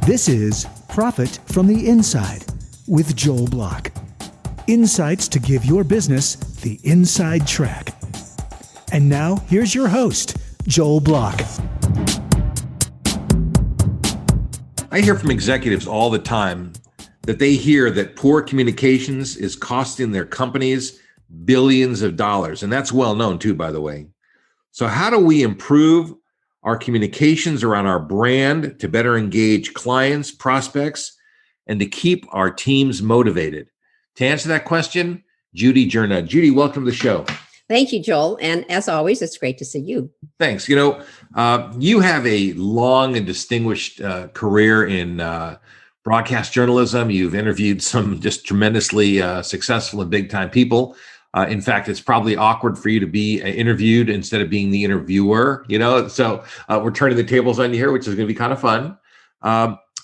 This is Profit from the Inside with Joel Block. Insights to give your business the inside track. And now, here's your host, Joel Block. I hear from executives all the time that they hear that poor communications is costing their companies billions of dollars. And that's well known too, by the way. So how do we improve our communications around our brand to better engage clients, prospects, and to keep our teams motivated? To answer that question, Judy Jernudd. Judy, welcome to the show. Thank you, Joel. And as always, it's great to see you. Thanks. You have a long and distinguished career in broadcast journalism. You've interviewed some just tremendously successful and big time people. In fact, it's probably awkward for you to be interviewed instead of being the interviewer, So we're turning the tables on you here, which is going to be kind of fun.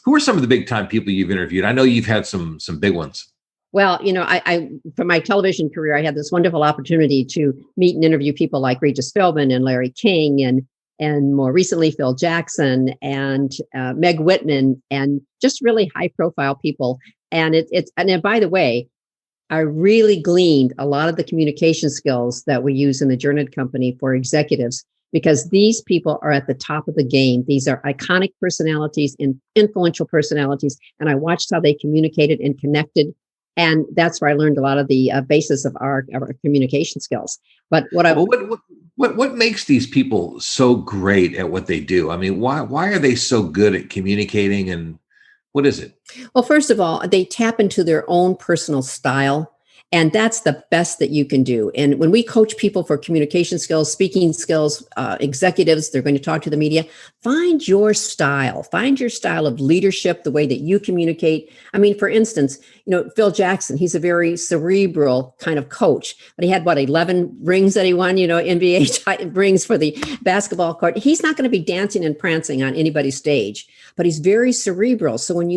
Who are some of the big time people you've interviewed? I know you've had some big ones. Well, I for my television career, I had this wonderful opportunity to meet and interview people like Regis Philbin and Larry King and more recently, Phil Jackson and Meg Whitman, and just really high profile people. And and by the way, I really gleaned a lot of the communication skills that we use in the Jernudd Company for executives, because these people are at the top of the game. These are iconic personalities and influential personalities. And I watched how they communicated and connected. And that's where I learned a lot of the basis of our communication skills. But what makes these people so great at what they do? I mean, why are they so good at communicating, and what is it? Well, first of all, they tap into their own personal style. And that's the best that you can do. And when we coach people for communication skills, speaking skills, executives, they're going to talk to the media, find your style. Find your style of leadership, the way that you communicate. I mean, for instance, Phil Jackson, he's a very cerebral kind of coach, but he had 11 rings that he won, NBA rings for the basketball court. He's not going to be dancing and prancing on anybody's stage, but he's very cerebral. So when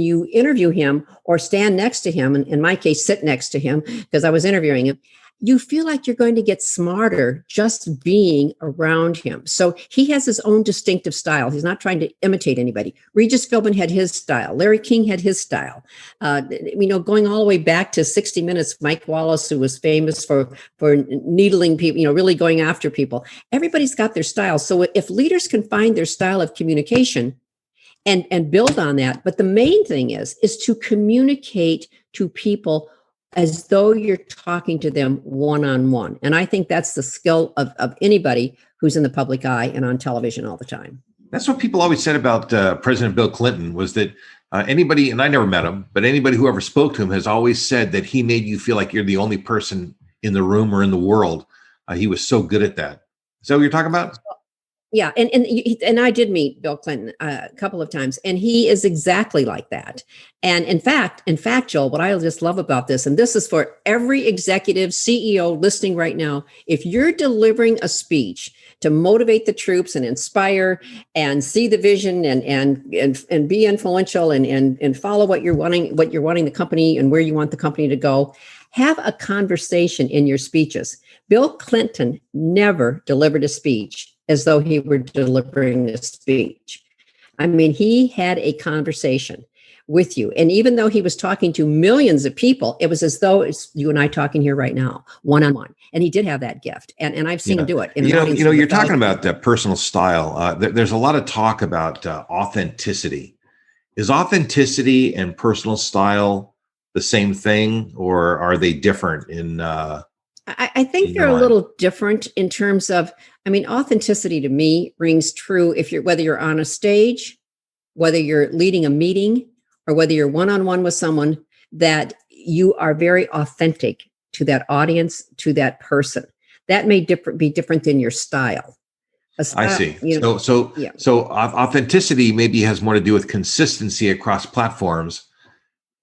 you interview him or stand next to him, and in my case, sit next to him, because I was interviewing him, you feel like you're going to get smarter just being around him. So he has his own distinctive style. He's not trying to imitate anybody. Regis Philbin had his style. Larry King had his style. Going all the way back to 60 Minutes, Mike Wallace, who was famous for needling people, really going after people. Everybody's got their style. So if leaders can find their style of communication and build on that, but the main thing is to communicate to people as though you're talking to them one-on-one. And I think that's the skill of anybody who's in the public eye and on television all the time. That's what people always said about President Bill Clinton, was that anybody, and I never met him, but anybody who ever spoke to him has always said that he made you feel like you're the only person in the room or in the world. He was so good at that. Is that what you're talking about? Yeah, and I did meet Bill Clinton a couple of times, and he is exactly like that. And in fact, Joel, what I just love about this, and this is for every executive, CEO listening right now, if you're delivering a speech to motivate the troops and inspire and see the vision and be influential and follow what you're wanting the company and where you want the company to go, have a conversation in your speeches. Bill Clinton never delivered a speech as though he were delivering a speech. I mean, he had a conversation with you. And even though he was talking to millions of people, it was as though it's you and I talking here right now, one-on-one. And he did have that gift. And I've seen him do it. You're talking about personal style. There's a lot of talk about authenticity. Is authenticity and personal style the same thing, or are they different in I think they're a little different in terms of, authenticity to me rings true whether you're on a stage, whether you're leading a meeting, or whether you're one-on-one with someone, that you are very authentic to that audience, to that person. That may be different than your style. I see. So authenticity maybe has more to do with consistency across platforms.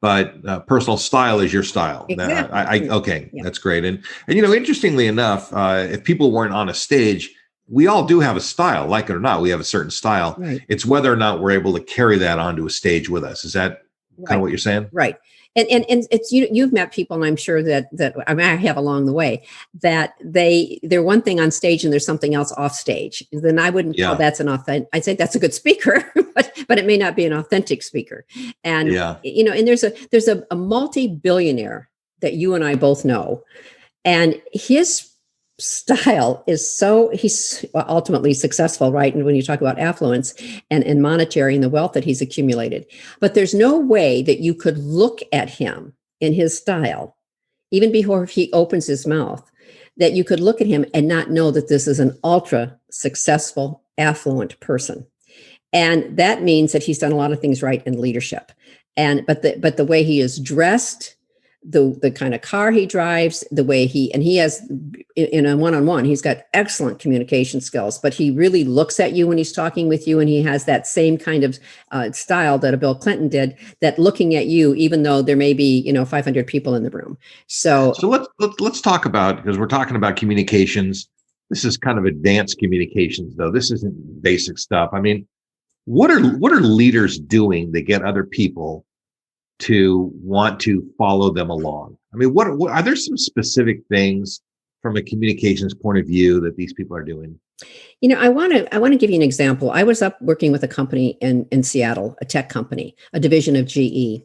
But personal style is your style. Exactly. That's great. And interestingly enough, if people weren't on a stage, we all do have a style, like it or not. We have a certain style. Right. It's whether or not we're able to carry that onto a stage with us. Is that kind of what you're saying? Right. And it's you've met people, and I'm sure that I have along the way, that they're one thing on stage and there's something else off stage. Then I wouldn't call that's an authentic. I'd say that's a good speaker, but it may not be an authentic speaker. And, Yeah. and there's a multi-billionaire that you and I both know. And his style is he's ultimately successful, right? And when you talk about affluence and monetary and the wealth that he's accumulated, but there's no way that you could look at him in his style, even before he opens his mouth, that you could look at him and not know that this is an ultra successful, affluent person. And that means that he's done a lot of things right in leadership. But the way he is dressed, the kind of car he drives, the way he has in a one-on-one, he's got excellent communication skills, but he really looks at you when he's talking with you. And he has that same kind of style that a Bill Clinton did, that looking at you, even though there may be, 500 people in the room. So let's talk about, because we're talking about communications. This is kind of advanced communications, though. This isn't basic stuff. I mean, what are leaders doing to get other people to want to follow them along? I mean, what are there some specific things from a communications point of view that these people are doing? I want to give you an example. I was up working with a company in Seattle, a tech company, a division of GE.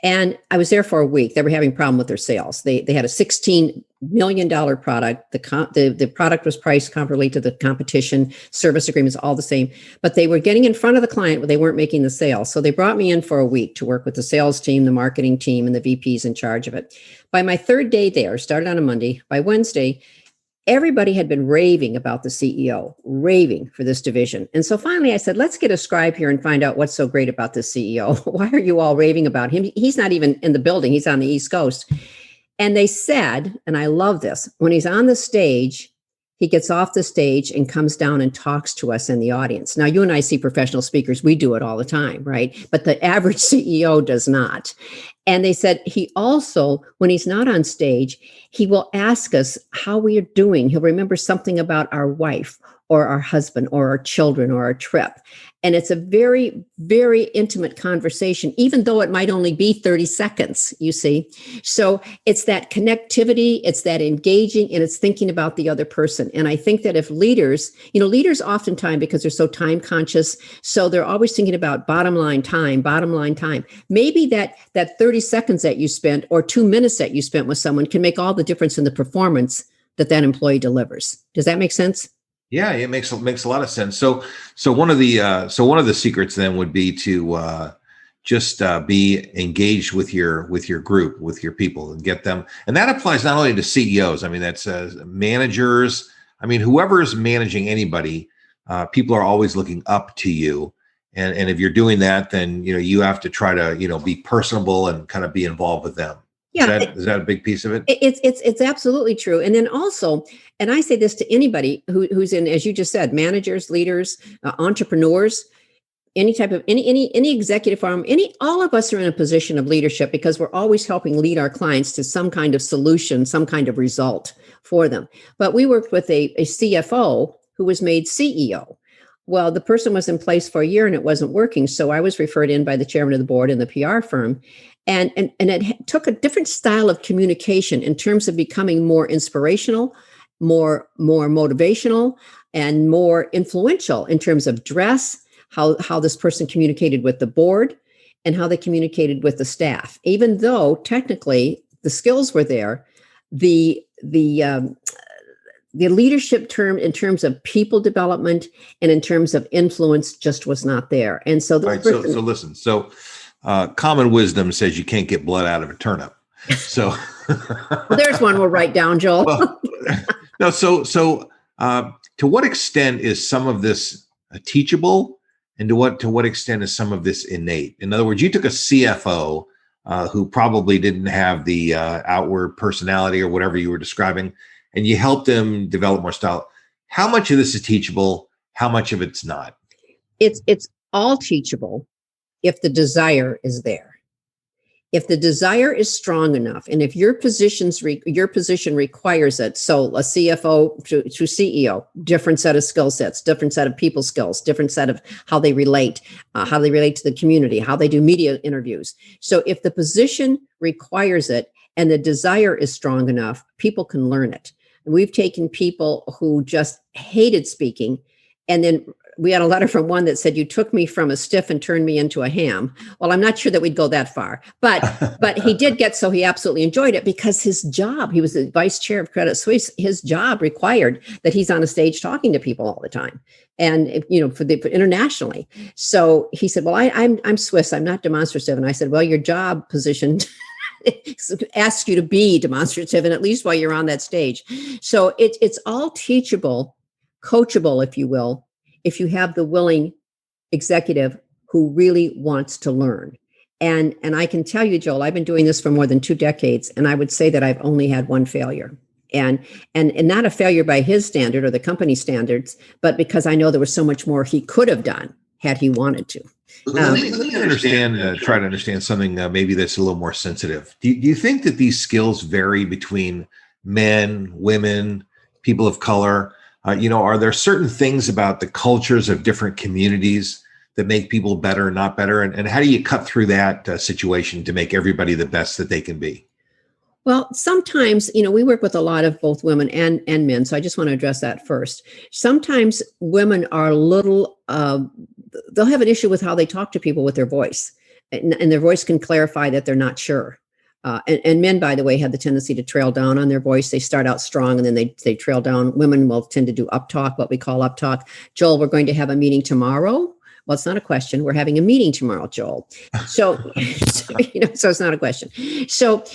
And I was there for a week. They were having a problem with their sales. They had a $16 million product. The product was priced comparably to the competition. Service agreements, all the same. But they were getting in front of the client, but they weren't making the sale. So they brought me in for a week to work with the sales team, the marketing team, and the VPs in charge of it. By my third day there, started on a Monday, by Wednesday, everybody had been raving about the CEO, raving for this division. And so finally I said, let's get a scribe here and find out what's so great about this CEO. Why are you all raving about him? He's not even in the building. He's on the East Coast. And they said, and I love this, when he's on the stage, he gets off the stage and comes down and talks to us in the audience. Now, you and I see professional speakers. We do it all the time, right? But the average CEO does not. And they said he also, when he's not on stage, he will ask us how we are doing. He'll remember something about our wife or our husband or our children or our trip. And it's a very, very intimate conversation, even though it might only be 30 seconds, you see. So it's that connectivity, it's that engaging, and it's thinking about the other person. And I think that if leaders oftentimes, because they're so time conscious, so they're always thinking about bottom line time. Maybe that 30 seconds that you spent or 2 minutes that you spent with someone can make all the difference in the performance that employee delivers. Does that make sense? Yeah, it makes a lot of sense. So one of the secrets then would be to just be engaged with your group, with your people, and get them. And that applies not only to CEOs. I mean, that's managers. I mean, whoever is managing anybody, people are always looking up to you. And if you're doing that, then you have to try to be personable and kind of be involved with them. Yeah, is that a big piece of it? It's absolutely true. And then also, and I say this to anybody who's in, as you just said, managers, leaders, entrepreneurs, any type of any executive firm, all of us are in a position of leadership because we're always helping lead our clients to some kind of solution, some kind of result for them. But we worked with a CFO who was made CEO. Well, the person was in place for a year and it wasn't working. So I was referred in by the chairman of the board in the PR firm. And it took a different style of communication in terms of becoming more inspirational, more motivational, and more influential in terms of dress, how this person communicated with the board, and how they communicated with the staff. Even though technically the skills were there, the leadership term in terms of people development and in terms of influence just was not there. And so right. So listen. So common wisdom says you can't get blood out of a turnip. So well, there's one we'll write down, Joel. Well, no. So to what extent is some of this teachable, and to what extent is some of this innate? In other words, you took a CFO who probably didn't have the outward personality or whatever you were describing, and you helped them develop more style. How much of this is teachable? How much of it's not? It's all teachable if the desire is there. If the desire is strong enough, and if your position requires it, so a CFO to CEO, different set of skill sets, different set of people skills, different set of how they relate to the community, how they do media interviews. So if the position requires it and the desire is strong enough, people can learn it. And we've taken people who just hated speaking And then we had a letter from one that said, you took me from a stiff and turned me into a ham. Well, I'm not sure that we'd go that far, but he did get, so he absolutely enjoyed it because his job, he was the vice chair of Credit Suisse. His job required that he's on a stage talking to people all the time. And, for internationally. So he said, well, I'm Swiss. I'm not demonstrative. And I said, well, your job position asks you to be demonstrative, and at least while you're on that stage. So it's all teachable, coachable, if you will, if you have the willing executive who really wants to learn. And I can tell you, Joel, I've been doing this for more than 2 decades, and I would say that I've only had one failure. And not a failure by his standard or the company's standards, but because I know there was so much more he could have done had he wanted to. Let me try to understand something maybe that's a little more sensitive. Do you think that these skills vary between men, women, people of color? Are there certain things about the cultures of different communities that make people better and not better? And how do you cut through that situation to make everybody the best that they can be? Well, sometimes, we work with a lot of both women and men. So I just want to address that first. Sometimes women are they'll have an issue with how they talk to people with their voice, and their voice can clarify that they're not sure. And men, by the way, have the tendency to trail down on their voice. They start out strong and then they trail down. Women will tend to do up talk, what we call up talk. Joel, we're going to have a meeting tomorrow. Well, it's not a question. We're having a meeting tomorrow, Joel. So it's not a question. So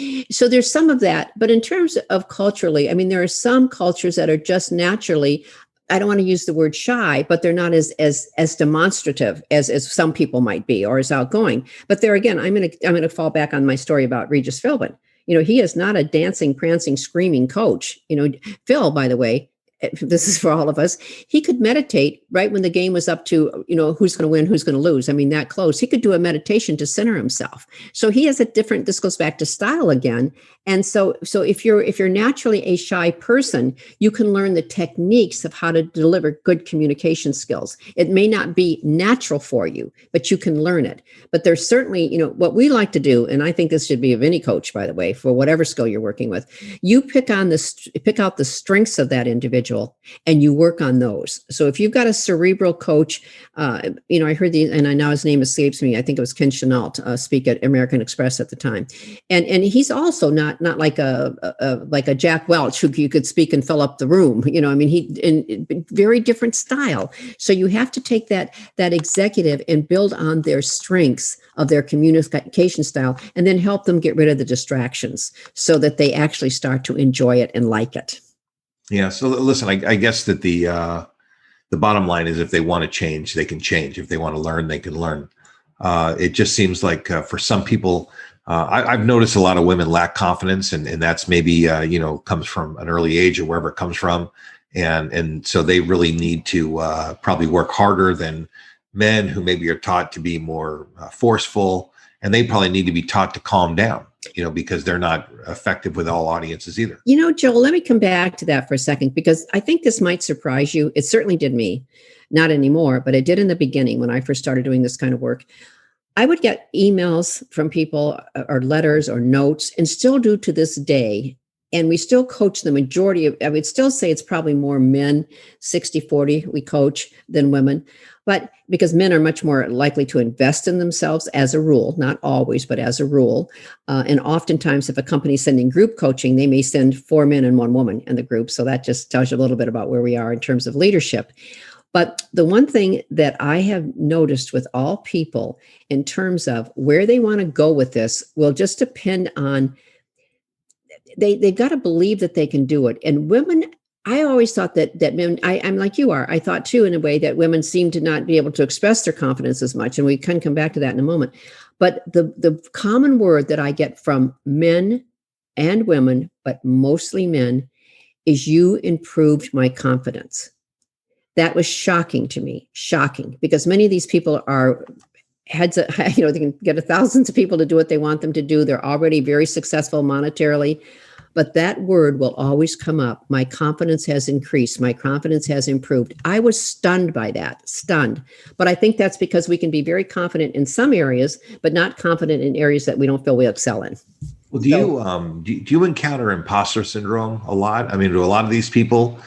there's some of that. But in terms of culturally, there are some cultures that are just naturally, I don't want to use the word shy, but they're not as demonstrative as some people might be, or as outgoing. But there again, I'm going to fall back on my story about Regis Philbin. He is not a dancing, prancing, screaming coach. Phil, by the way, this is for all of us, he could meditate right when the game was up to, who's going to win, who's going to lose. That close. He could do a meditation to center himself. So he has this goes back to style again. And so if you're naturally a shy person, you can learn the techniques of how to deliver good communication skills. It may not be natural for you, but you can learn it. But there's certainly, what we like to do, and I think this should be of any coach, by the way, for whatever skill you're working with, you pick out the strengths of that individual and you work on those. So if you've got a cerebral coach, I heard and I know his name escapes me. I think it was Ken Chenault speak at American Express at the time. And he's also not like a Jack Welch who you could speak and fill up the room. He in very different style. So you have to take that executive and build on their strengths of their communication style, and then help them get rid of the distractions so that they actually start to enjoy it and like it. Yeah. So listen, I guess that the bottom line is if they want to change, they can change. If they want to learn, they can learn. It just seems like for some people, I've noticed a lot of women lack confidence, and that's maybe, comes from an early age or wherever it comes from. And so they really need to probably work harder than men who maybe are taught to be more forceful, and they probably need to be taught to calm down, because they're not effective with all audiences either. Joel, let me come back to that for a second, because I think this might surprise you. It certainly did me, not anymore, but it did in the beginning when I first started doing this kind of work. I would get emails from people or letters or notes, and still do to this day. And we still coach the majority of, I would still say it's probably more men, 60-40 we coach than women. But because men are much more likely to invest in themselves as a rule, not always, but as a rule. And oftentimes if a company is sending group coaching, they may send 4 men and 1 woman in the group. So that just tells you a little bit about where we are in terms of leadership. But the one thing that I have noticed with all people in terms of where they want to go with this will just depend on, they've got to believe that they can do it. And women, I always thought that men, I'm like you are. I thought too, in a way, that women seem to not be able to express their confidence as much. And we can come back to that in a moment. But the common word that I get from men and women, but mostly men, is you improved my confidence. That was shocking to me, shocking, because many of these people are heads, they can get thousands of people to do what they want them to do. They're already very successful monetarily. But that word will always come up. My confidence has increased. My confidence has improved. I was stunned by that, stunned. But I think that's because we can be very confident in some areas, but not confident in areas that we don't feel we excel in. Well, do you encounter imposter syndrome a lot? Do a lot of these people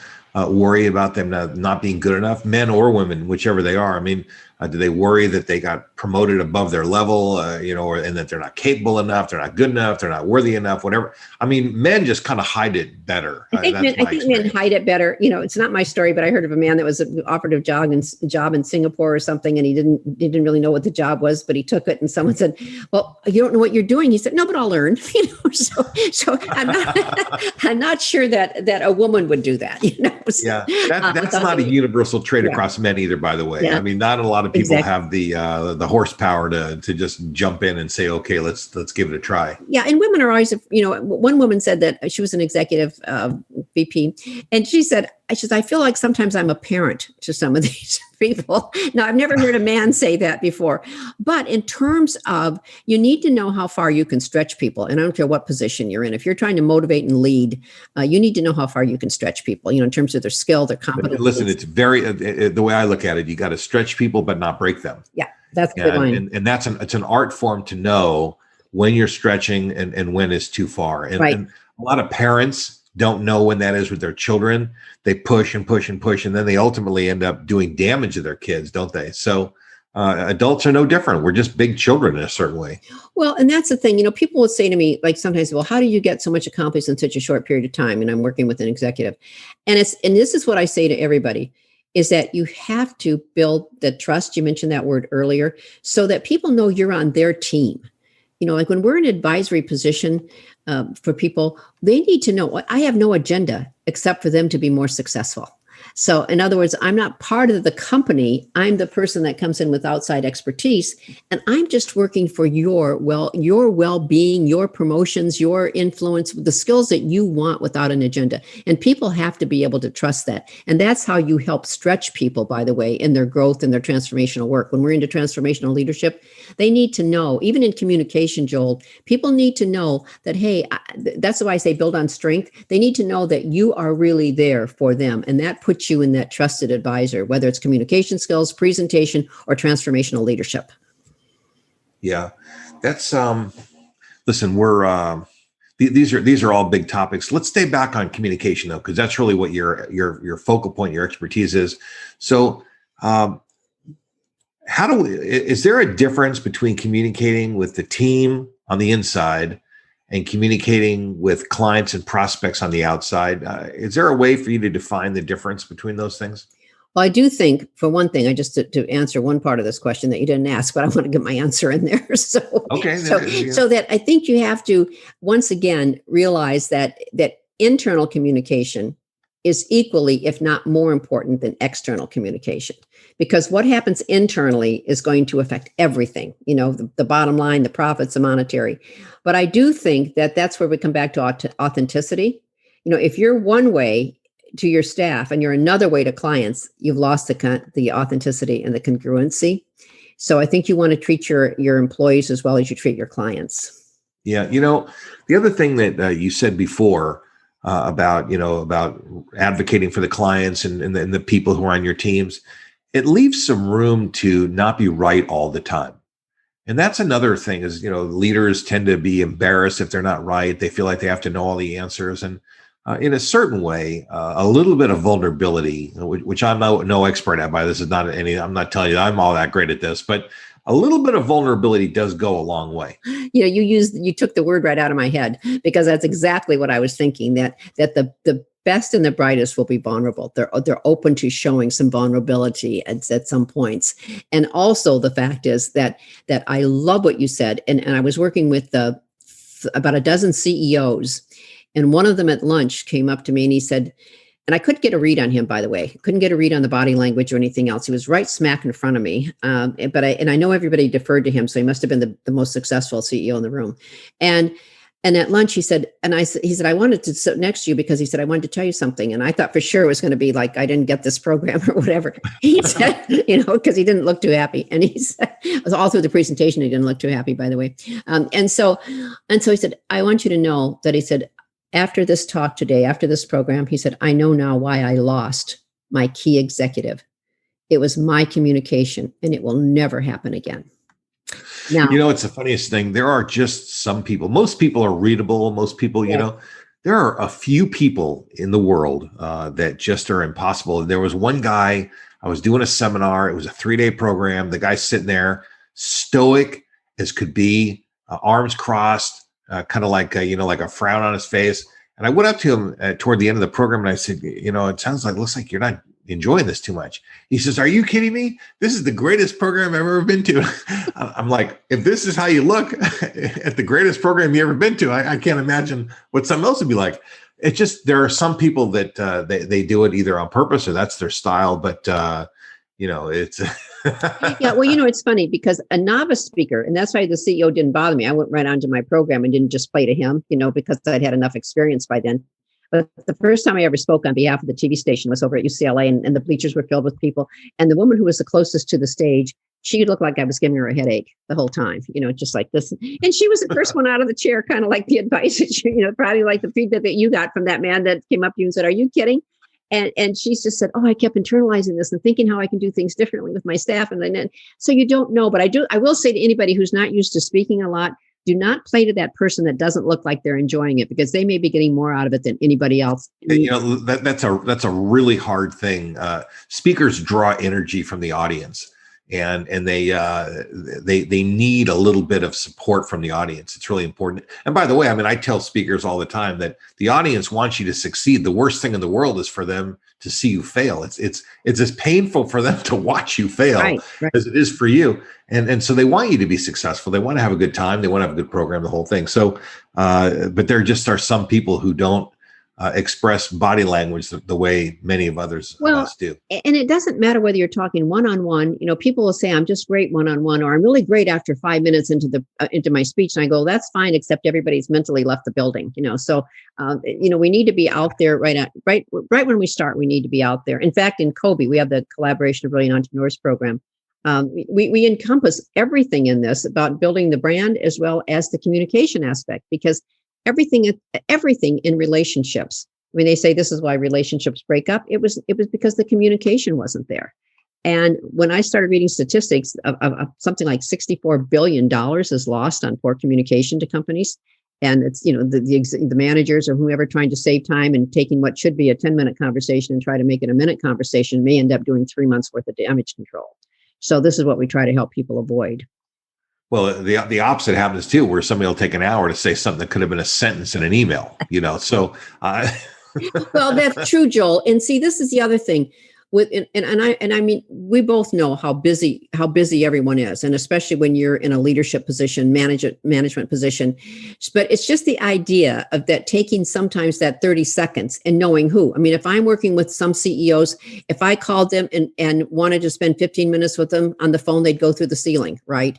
worry about them not being good enough, men or women, whichever they are? I mean, do they worry that they got promoted above their level, and that they're not capable enough, they're not good enough, they're not worthy enough, whatever? I mean, men just kind of hide it better. I think men hide it better. It's not my story, but I heard of a man that was offered a job in Singapore or something, and he didn't really know what the job was, but he took it. And someone said, "Well, you don't know what you're doing." He said, "No, but I'll learn." So I'm not sure that a woman would do that. Yeah, that's not a universal trait across men either, by the way. Yeah. I mean, not a lot of people have the horsepower to just jump in and say, "Okay, let's give it a try." Yeah, and women are always, one woman said that she was an executive VP, and she said, "I feel like sometimes I'm a parent to some of these people." Now, I've never heard a man say that before, but in terms of, you need to know how far you can stretch people, and I don't care what position you're in. If you're trying to motivate and lead, you need to know how far you can stretch people, in terms of their skill, their competence. Listen, it's very, the way I look at it, you got to stretch people, but not break them. Yeah, that's a good line. And it's an art form to know when you're stretching and when it's too far. And a lot of parents don't know when that is with their children. They push and push and push, and then they ultimately end up doing damage to their kids, don't they? So adults are no different. We're just big children in a certain way. Well, and that's the thing, people will say to me, like sometimes, "Well, how do you get so much accomplished in such a short period of time?" And I'm working with an executive. And this is what I say to everybody, is that you have to build the trust. You mentioned that word earlier, so that people know you're on their team. Like when we're in an advisory position for people, they need to know I have no agenda except for them to be more successful. So in other words, I'm not part of the company. I'm the person that comes in with outside expertise, and I'm just working for your well-being, your promotions, your influence, the skills that you want without an agenda. And people have to be able to trust that. And that's how you help stretch people, by the way, in their growth and their transformational work. When we're into transformational leadership, they need to know, even in communication, Joel, people need to know that, hey, that's why I say build on strength. They need to know that you are really there for them. And that puts you in that trusted advisor, whether it's communication skills, presentation, or transformational leadership. Yeah, that's listen, we're these are all big topics. Let's stay back on communication though, because that's really what your focal point, your expertise is. So is there a difference between communicating with the team on the inside and communicating with clients and prospects on the outside? Is there a way for you to define the difference between those things? Well, I do think, for one thing, to answer one part of this question that you didn't ask, but I want to get my answer in there. So that I think you have to, once again, realize that internal communication is equally, if not more important than external communication. Because what happens internally is going to affect everything, the bottom line, the profits, the monetary. But I do think that that's where we come back to authenticity. If you're one way to your staff and you're another way to clients, you've lost the authenticity and the congruency. So I think you want to treat your employees as well as you treat your clients. Yeah. The other thing that you said before about advocating for the clients and the people who are on your teams, it leaves some room to not be right all the time. And that's another thing is, leaders tend to be embarrassed if they're not right. They feel like they have to know all the answers. And in a certain way, a little bit of vulnerability, which I'm no expert at, by this is not I'm not telling you I'm all that great at this, but a little bit of vulnerability does go a long way. You took the word right out of my head, because that's exactly what I was thinking, that the best and the brightest will be vulnerable. They're open to showing some vulnerability at some points. And also the fact is that I love what you said. And I was working with about a dozen CEOs, and one of them at lunch came up to me and he said, and I couldn't get a read on him, by the way, couldn't get a read on the body language or anything else. He was right smack in front of me. But I know everybody deferred to him. So he must've been the most successful CEO in the room. And at lunch, he said, I wanted to sit next to you because he said, I wanted to tell you something. And I thought for sure it was going to be like, I didn't get this program or whatever. He said, because he didn't look too happy. And he said, it was all through the presentation, he didn't look too happy, by the way. And so he said, I want you to know that, he said, after this talk today, after this program, he said, I know now why I lost my key executive. It was my communication, and it will never happen again. Now, it's the funniest thing. There are just some people. Most people are readable. Most people, there are a few people in the world that just are impossible. There was one guy, I was doing a seminar. It was a 3-day program. The guy's sitting there, stoic as could be, arms crossed, kind of like, like a frown on his face. And I went up to him toward the end of the program and I said, it looks like you're not enjoying this too much. He says, are you kidding me? This is the greatest program I've ever been to. I'm like, if this is how you look at the greatest program you've ever been to, I can't imagine what something else would be like. It's just, there are some people that they do it either on purpose or that's their style, but it's. Yeah, well, it's funny because a novice speaker, and that's why the CEO didn't bother me. I went right onto my program and didn't just play to him, because I'd had enough experience by then. But the first time I ever spoke on behalf of the TV station was over at UCLA, and the bleachers were filled with people. And the woman who was the closest to the stage, she looked like I was giving her a headache the whole time, just like this. And she was the first one out of the chair, kind of like the advice that probably like the feedback that you got from that man that came up to you and said, are you kidding? And she just said, I kept internalizing this and thinking how I can do things differently with my staff. And then, so you don't know, but I will say to anybody who's not used to speaking a lot, do not play to that person that doesn't look like they're enjoying it, because they may be getting more out of it than anybody else. That's a really hard thing. Speakers draw energy from the audience, and they need a little bit of support from the audience. It's really important. And by the way, I tell speakers all the time that the audience wants you to succeed. The worst thing in the world is for them to see you fail. It's as painful for them to watch you fail as it is for you. And so they want you to be successful. They want to have a good time. They want to have a good program, the whole thing. So, but there just are some people who don't express body language the way many of us do. And it doesn't matter whether you're talking one-on-one. people will say, I'm just great one-on-one, or I'm really great after 5 minutes into my speech. And I go, that's fine, except everybody's mentally left the building, So, we need to be out there right when we start, we need to be out there. In fact, in COBE, we have the Collaboration of Brilliant Entrepreneurs program. We encompass everything in this about building the brand as well as the communication aspect, because everything in relationships. They say this is why relationships break up. It was because the communication wasn't there. And when I started reading statistics of something like $64 billion is lost on poor communication to companies. And it's, the managers or whoever trying to save time and taking what should be a 10-minute conversation and try to make it a minute conversation may end up doing 3 months worth of damage control. So this is what we try to help people avoid. Well, the opposite happens too, where somebody will take an hour to say something that could have been a sentence in an email, So, well, that's true, Joel. And see, this is the other thing. We both know how busy everyone is, and especially when you're in a leadership position, management position. But it's just the idea of that, taking sometimes that 30 seconds and knowing who. If I'm working with some CEOs, if I called them and wanted to spend 15 minutes with them on the phone, they'd go through the ceiling, right?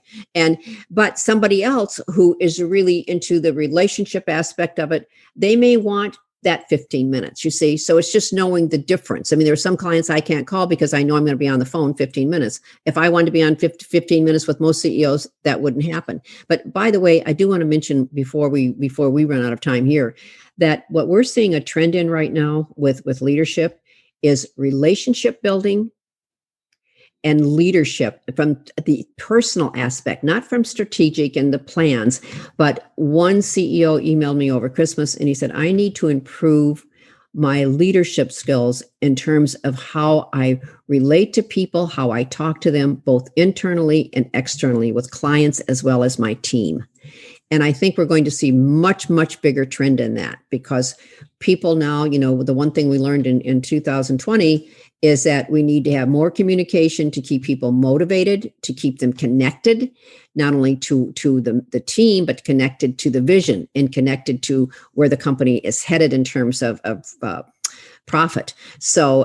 But somebody else who is really into the relationship aspect of it, they may want that 15 minutes, you see. So it's just knowing the difference. There are some clients I can't call because I know I'm going to be on the phone 15 minutes. If I wanted to be on 15 minutes with most CEOs, that wouldn't happen. But by the way, I do want to mention before we run out of time here, that what we're seeing a trend in right now with leadership is relationship building and leadership from the personal aspect, not from strategic and the plans. But one CEO emailed me over Christmas and he said, I need to improve my leadership skills in terms of how I relate to people, how I talk to them, both internally and externally with clients as well as my team. And I think we're going to see much, much bigger trend in that, because people now, the one thing we learned in 2020 is that we need to have more communication to keep people motivated, to keep them connected, not only to the team, but connected to the vision and connected to where the company is headed in terms of profit,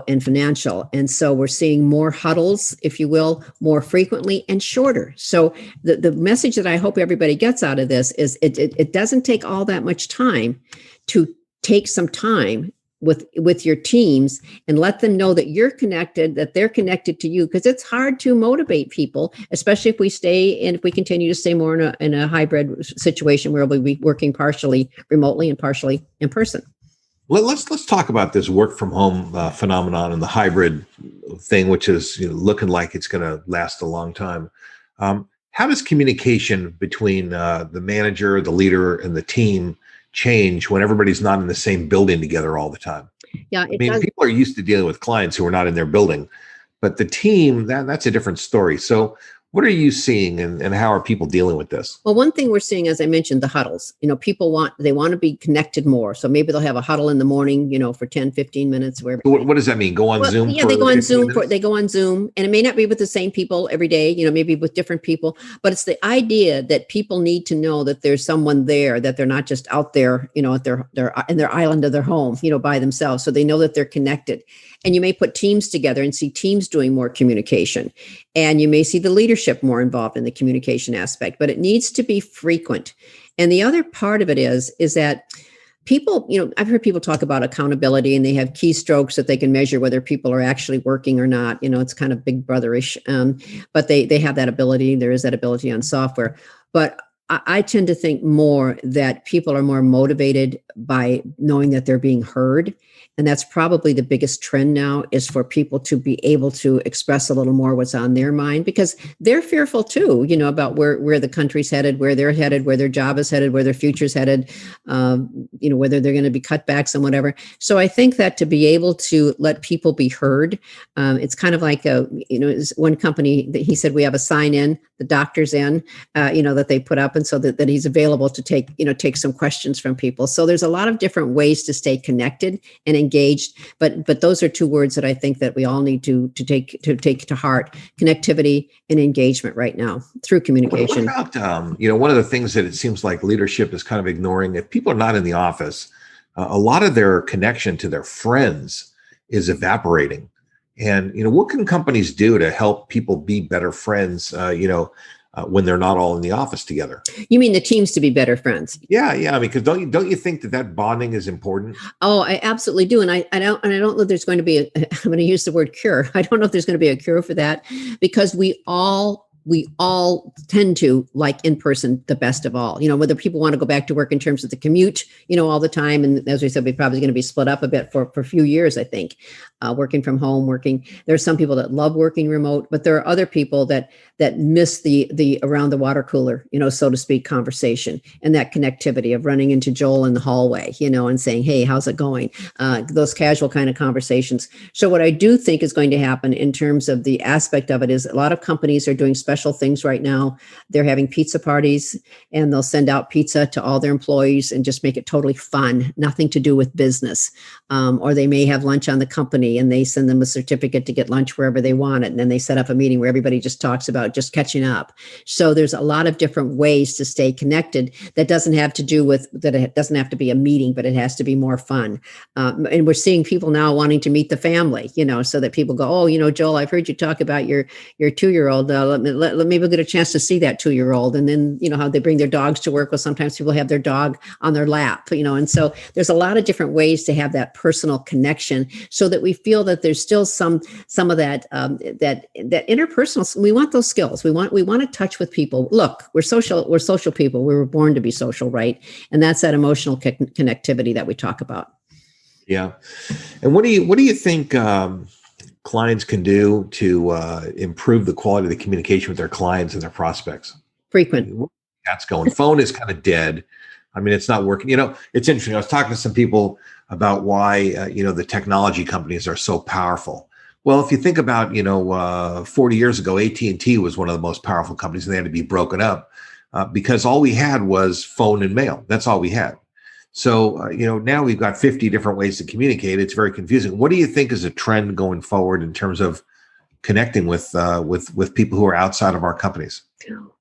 and financial. And so we're seeing more huddles, if you will, more frequently and shorter. So the message that I hope everybody gets out of this is it doesn't take all that much time to take some time with your teams and let them know that you're connected, that they're connected to you, because it's hard to motivate people, especially if we continue to stay more in a hybrid situation where we'll be working partially remotely and partially in person. Let's talk about this work from home phenomenon and the hybrid thing, which is looking like it's going to last a long time. How does communication between the manager, the leader, and the team change when everybody's not in the same building together all the time. Yeah, I mean, people are used to dealing with clients who are not in their building, but the team, that's a different story. So what are you seeing, and how are people dealing with this? Well, one thing we're seeing, as I mentioned, the huddles. People want to be connected more. So maybe they'll have a huddle in the morning, for 10, 15 minutes. Where What does that mean? Go on Zoom? Yeah, they go on Zoom. They go on Zoom, and it may not be with the same people every day. Maybe with different people. But it's the idea that people need to know that there's someone there, that they're not just out there, at their in their island of their home, by themselves. So they know that they're connected. And you may put teams together and see teams doing more communication. And you may see the leadership more involved in the communication aspect, but it needs to be frequent. And the other part of it is that people, I've heard people talk about accountability, and they have keystrokes that they can measure whether people are actually working or not. It's kind of big brotherish, but they have that ability. There is that ability on software. But I tend to think more that people are more motivated by knowing that they're being heard. And that's probably the biggest trend now, is for people to be able to express a little more what's on their mind, because they're fearful too, about where the country's headed, where they're headed, where their job is headed, where their future's headed, whether they're going to be cutbacks and whatever. So I think that to be able to let people be heard, it's kind of like one company that he said, we have a sign in, the doctor's in, that they put up, and so that he's available to take some questions from people. So there's a lot of different ways to stay connected and engaged, but those are two words that I think that we all need to take to heart: connectivity and engagement right now through communication. What about one of the things that it seems like leadership is kind of ignoring? If people are not in the office, a lot of their connection to their friends is evaporating. And what can companies do to help people be better friends? When they're not all in the office together. You mean the teams to be better friends? Yeah. I mean, because don't you think that bonding is important? Oh, I absolutely do. And I don't know if there's going to be I'm going to use the word cure. I don't know if there's going to be a cure for that, because we all tend to like in person the best of all, whether people want to go back to work in terms of the commute, all the time. And as we said, we're probably going to be split up a bit for a few years, I think, working from home, there's some people that love working remote, but there are other people that miss the around the water cooler, so to speak, conversation, and that connectivity of running into Joel in the hallway, and saying, hey, how's it going? Those casual kind of conversations. So what I do think is going to happen in terms of the aspect of it is a lot of companies are doing special things right now. They're having pizza parties, and they'll send out pizza to all their employees and just make it totally fun, nothing to do with business. Or they may have lunch on the company, and they send them a certificate to get lunch wherever they want it. And then they set up a meeting where everybody just talks about just catching up. So there's a lot of different ways to stay connected that doesn't have to do with that. It doesn't have to be a meeting, but it has to be more fun. And we're seeing people now wanting to meet the family, so that people go, oh, Joel, I've heard you talk about your 2-year-old. Maybe we'll get a chance to see that 2-year-old. And then, how they bring their dogs to work. Well, sometimes people have their dog on their lap, and so there's a lot of different ways to have that personal connection, so that we feel that there's still some of that interpersonal. We want those skills. We want to touch with people. Look, we're social people. We were born to be social, right? And that's that emotional connectivity that we talk about. Yeah. And what do you think clients can do to improve the quality of the communication with their clients and their prospects? Frequent. That's going. Phone is kind of dead. I mean, it's not working. It's interesting. I was talking to some people about why, the technology companies are so powerful. Well, if you think about, 40 years ago, AT&T was one of the most powerful companies, and they had to be broken up because all we had was phone and mail. That's all we had. So, now we've got 50 different ways to communicate. It's very confusing. What do you think is a trend going forward in terms of connecting with people who are outside of our companies?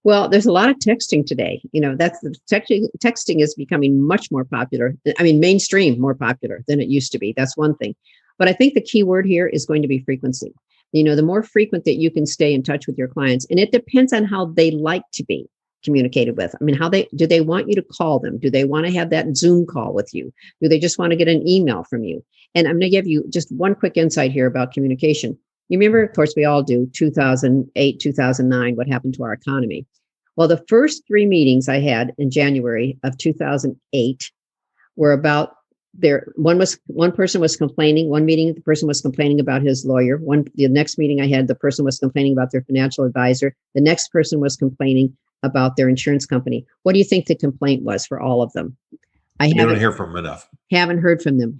Well, there's a lot of texting today. Texting is becoming much more popular. I mean, mainstream, more popular than it used to be. That's one thing. But I think the key word here is going to be frequency. The more frequent that you can stay in touch with your clients, and it depends on how they like to be communicated with. I mean, do they want you to call them? Do they want to have that Zoom call with you? Do they just want to get an email from you? And I'm going to give you just one quick insight here about communication. You remember, of course, we all do, 2008, 2009, what happened to our economy. Well, the first 3 meetings I had in January of 2008 were about one person was complaining. One meeting, the person was complaining about his lawyer. The next meeting I had, the person was complaining about their financial advisor. The next person was complaining about their insurance company. What do you think the complaint was for all of them? I don't hear from them enough. Haven't heard from them.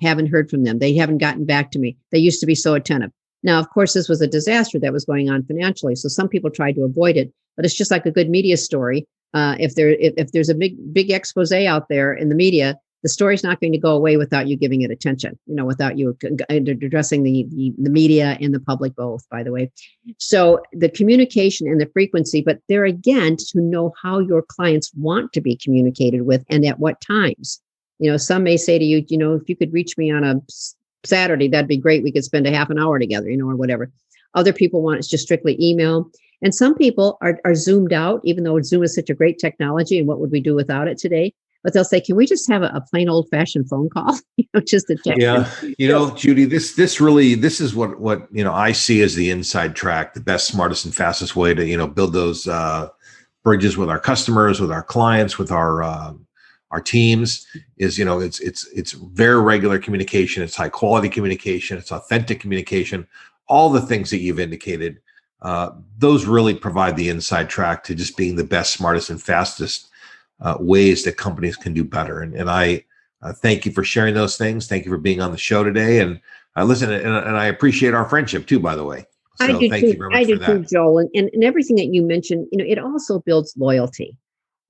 They haven't gotten back to me. They used to be so attentive. Now, of course, this was a disaster that was going on financially. So some people tried to avoid it, but it's just like a good media story. If there's a big expose out there in the media, the story's not going to go away without you giving it attention, without you addressing the media and the public both, by the way. So the communication and the frequency, but there again, to know how your clients want to be communicated with and at what times. Some may say to you, if you could reach me on a Saturday, that'd be great. We could spend a half an hour together, or whatever. Other people want it's just strictly email. And some people are zoomed out, even though Zoom is such a great technology. And what would we do without it today? But they'll say, can we just have a plain old fashioned phone call? Just to check. Yeah. Judy, this is what, I see as the inside track, the best, smartest, and fastest way to, build those bridges with our customers, with our clients, with our teams is, it's very regular communication. It's high quality communication. It's authentic communication. All the things that you've indicated, those really provide the inside track to just being the best, smartest, and fastest ways that companies can do better. And I thank you for sharing those things. Thank you for being on the show today. And listen, and I appreciate our friendship too, by the way. So I do thank you very much for that. I do too, Joel. And everything that you mentioned, it also builds loyalty.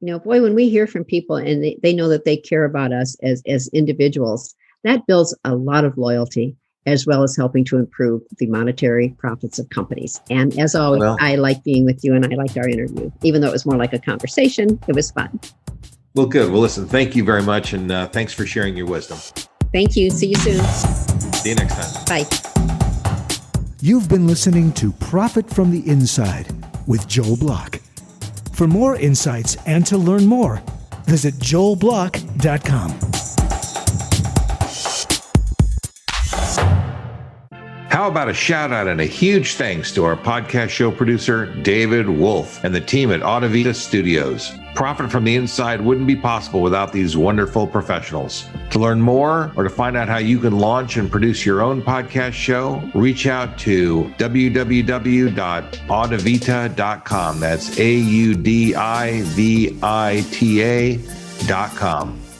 Boy, when we hear from people and they know that they care about us as individuals, that builds a lot of loyalty, as well as helping to improve the monetary profits of companies. And as always, I like being with you, and I liked our interview. Even though it was more like a conversation, it was fun. Well, good. Well, listen, thank you very much. And thanks for sharing your wisdom. Thank you. See you soon. See you next time. Bye. You've been listening to Profit from the Inside with Joel Block. For more insights and to learn more, visit joelblock.com. How about a shout out and a huge thanks to our podcast show producer, David Wolf, and the team at Audivita Studios. Profit from the Inside wouldn't be possible without these wonderful professionals. To learn more or to find out how you can launch and produce your own podcast show, reach out to www.audivita.com. That's AUDIVITA.com.